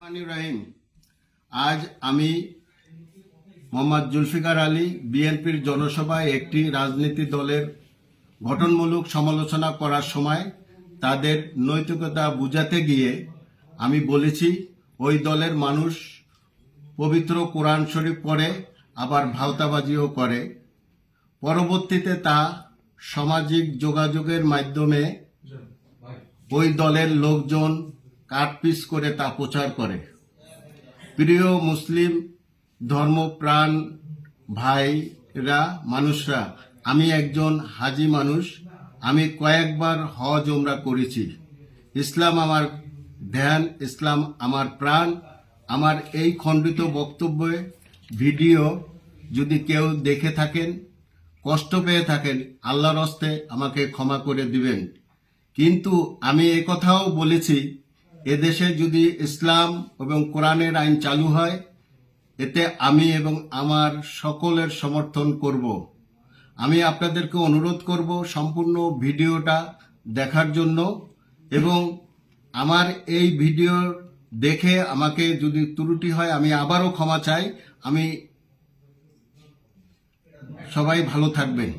রহিম। আজ আমি মোহাম্মদ জুলফিকার আলী বিএনপির জনসভায় একটি রাজনীতি দলের গঠনমূলক সমালোচনা করার সময় তাদের নৈতিকতা বুঝাতে গিয়ে আমি বলেছি ওই দলের মানুষ পবিত্র কোরআন শরীফ পড়ে আবার ভাওতাবাজিও করে। পরবর্তীতে তা সামাজিক যোগাযোগের মাধ্যমে ওই দলের লোকজন কাটপিস করে তা প্রচার করে। প্রিয় মুসলিম ধর্মপ্রাণ ভাইরা মানুষরা, আমি একজন হাজি মানুষ। আমি কয়েকবার হজ ওমরা করেছি। ইসলাম আমার ধ্যান, ইসলাম আমার প্রাণ। আমার এই খণ্ডিত বক্তব্যে ভিডিও যদি কেউ দেখে থাকেন, কষ্ট পেয়ে থাকেন, আল্লাহর হস্তে আমাকে ক্ষমা করে দিবেন। কিন্তু আমি কথাও বলেছি, এদেশে যদি ইসলাম এবং কোরআনের আইন চালু হয়, এতে আমি এবং আমার সকলের সমর্থন করব। আমি আপনাদেরকে অনুরোধ করব সম্পূর্ণ ভিডিওটা দেখার জন্য, এবং আমার এই ভিডিও দেখে আমাকে যদি ত্রুটি হয় আমি আবারও ক্ষমা চাই। সবাই ভালো থাকবেন।